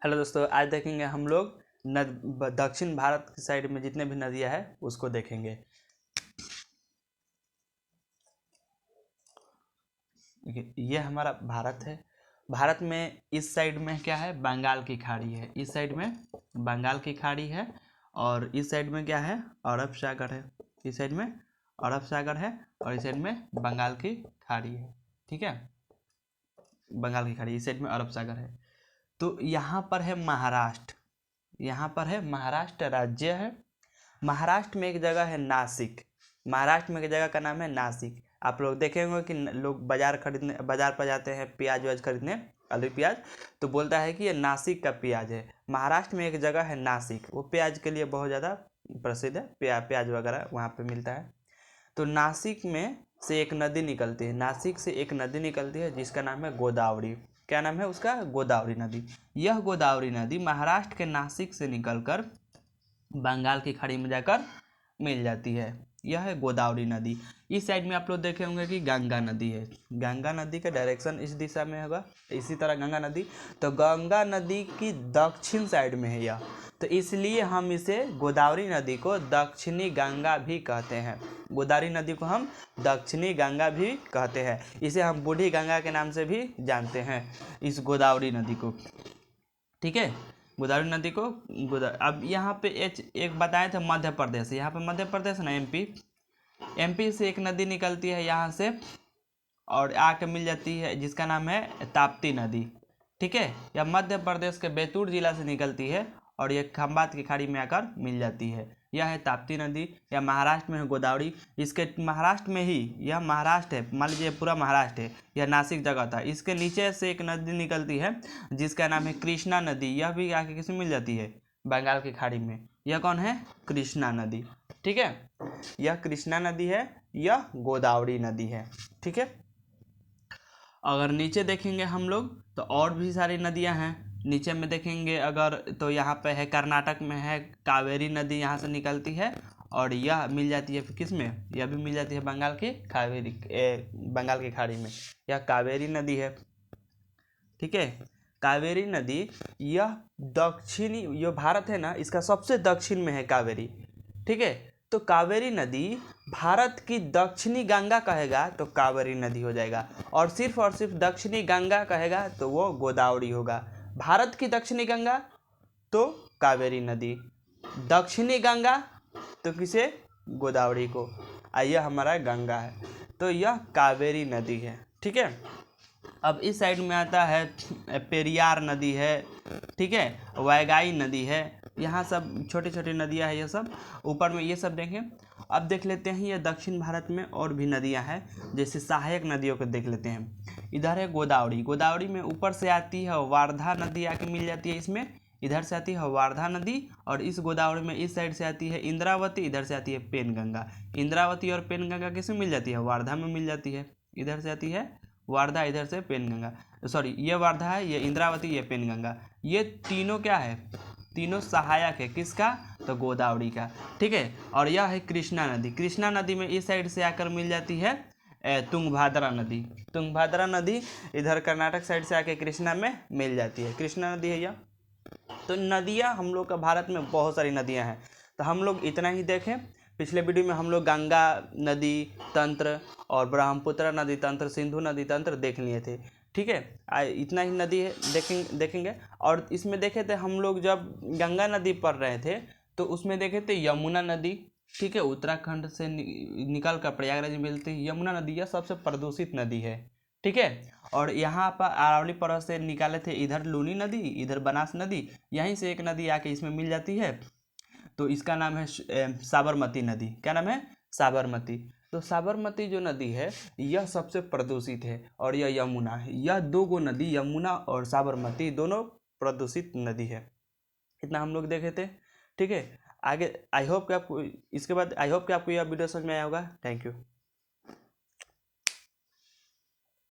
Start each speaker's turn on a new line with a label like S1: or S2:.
S1: Hello दोस्तों, आज देखेंगे हम लोग दक्षिण भारत की साइड में जितने भी नदियां हैं उसको देखेंगे। ये हमारा भारत है। भारत में इस साइड में क्या है, बंगाल की खाड़ी है। इस साइड में बंगाल की खाड़ी है और इस साइड में क्या है, अरब सागर है। इस साइड में अरब सागर है और इस साइड में बंगाल की खाड़ी है। ठीक है, बंगाल की खाड़ी, इस साइड में अरब सागर है। तो यहाँ पर है महाराष्ट्र, यहाँ पर है महाराष्ट्र राज्य है। महाराष्ट्र में एक जगह है नासिक। महाराष्ट्र में एक जगह का नाम है नासिक। आप लोग देखे होंगे कि लोग बाजार पर जाते हैं प्याज व्याज खरीदने, आलू प्याज, तो बोलता है कि ये नासिक का प्याज है। महाराष्ट्र में एक जगह है नासिक, वो प्याज के लिए बहुत ज़्यादा प्रसिद्ध है। प्याज वगैरह वहाँ पे मिलता है। तो नासिक में से एक नदी निकलती है, नासिक से एक नदी निकलती है जिसका नाम है गोदावरी। क्या नाम है उसका? गोदावरी नदी। यह गोदावरी नदी महाराष्ट्र के नासिक से निकलकर बंगाल की खाड़ी में जाकर मिल जाती है। यह है गोदावरी नदी। इस साइड में आप लोग देखे होंगे कि गंगा नदी है। गंगा नदी का डायरेक्शन इस दिशा में होगा, इसी तरह गंगा नदी। तो गंगा नदी की दक्षिण साइड में है यह, तो इसलिए हम इसे गोदावरी नदी को दक्षिणी गंगा भी कहते हैं। गोदावरी नदी को हम दक्षिणी गंगा भी कहते हैं। इसे हम बूढ़ी गंगा के नाम से भी जानते हैं, इस गोदावरी नदी को। ठीक है, गोदावरी नदी को अब यहाँ पे एक बताए थे मध्य प्रदेश। यहाँ पे मध्य प्रदेश ना, एमपी से एक नदी निकलती है यहाँ से और आके मिल जाती है, जिसका नाम है ताप्ती नदी। ठीक है, यह मध्य प्रदेश के बैतूल जिला से निकलती है और यह खंबात की खाड़ी में आकर मिल जाती है। यह है ताप्ती नदी। यह महाराष्ट्र में है गोदावरी। इसके महाराष्ट्र में ही, यह महाराष्ट्र है, मान लीजिए पूरा महाराष्ट्र है, यह नासिक जगह था। इसके नीचे से एक नदी निकलती है जिसका नाम है कृष्णा नदी। यह भी आके किसमें मिल जाती है? बंगाल की खाड़ी में। यह कौन है? कृष्णा नदी। ठीक है, यह कृष्णा नदी है, यह गोदावरी नदी है। ठीक है, अगर नीचे देखेंगे हम लोग तो और भी सारी नदियां हैं। नीचे में देखेंगे अगर तो यहाँ पे है, कर्नाटक में है कावेरी नदी, यहाँ से निकलती है और यह मिल जाती है किस में? यह भी मिल जाती है बंगाल की बंगाल की खाड़ी में। यह कावेरी नदी है। ठीक है, कावेरी नदी यह दक्षिणी, जो भारत है ना, इसका सबसे दक्षिण में है कावेरी। ठीक है, तो कावेरी नदी भारत की दक्षिणी गंगा कहेगा तो कावेरी नदी हो जाएगा, और सिर्फ दक्षिणी गंगा कहेगा तो वो गोदावरी होगा। भारत की दक्षिणी गंगा तो कावेरी नदी, दक्षिणी गंगा तो किसे? गोदावरी को। यह हमारा गंगा है, तो यह कावेरी नदी है। ठीक है, अब इस साइड में आता है पेरियार नदी है। ठीक है, वैगाई नदी है। यहाँ सब छोटी छोटी नदियाँ हैं, ये सब ऊपर में ये सब देखें। अब देख लेते हैं ये दक्षिण भारत में और भी नदियाँ हैं, जैसे सहायक नदियों को देख लेते हैं। इधर है गोदावरी। गोदावरी में ऊपर से आती है वारधा नदी, आके मिल जाती है इसमें। इधर से आती है वारधा नदी और इस गोदावरी में इस साइड से आती है इंद्रावती, इधर से आती है पेनगंगा। इंद्रावती और पेनगंगा किस में मिल जाती है? वारधा में मिल जाती है। इधर से आती है वारधा, इधर से पेनगंगा। सॉरी, ये वारधा है, ये इंद्रावती, ये पेनगंगा। ये तीनों क्या है? तीनों सहायक है किसका? तो गोदावरी का। ठीक है, और यह है कृष्णा नदी। कृष्णा नदी में इस साइड से आकर मिल जाती है तुंगभद्रा नदी। तुंगभद्रा नदी इधर कर्नाटक साइड से आके कृष्णा में मिल जाती है। कृष्णा नदी है यह। तो नदियाँ हम लोग का भारत में बहुत सारी नदियाँ हैं, तो हम लोग इतना ही देखें। पिछले वीडियो में हम लोग गंगा नदी तंत्र और ब्रह्मपुत्र नदी तंत्र, सिंधु नदी तंत्र देख लिए थे। ठीक है, इतना ही नदी है देखेंगे। और इसमें देखे थे हम लोग, जब गंगा नदी पढ़ रहे थे तो उसमें देखे थे यमुना नदी। ठीक है, उत्तराखंड से निकल कर प्रयागराज में मिलती है यमुना नदी। यह सबसे प्रदूषित नदी है। ठीक है, और यहाँ पर अरावली पर्वत से निकाले थे इधर लूनी नदी, इधर बनास नदी, यहीं से एक नदी आके इसमें मिल जाती है, तो इसका नाम है साबरमती नदी। क्या नाम है? साबरमती। तो साबरमती जो नदी है यह सबसे प्रदूषित है, और यह यमुना है। यह दो गो नदी, यमुना और साबरमती, दोनों प्रदूषित नदी है। इतना हम लोग देखे थे। ठीक है, आगे आई होप कि आपको, इसके बाद आई होप कि आपको यह वीडियो समझ में आया होगा। Thank you.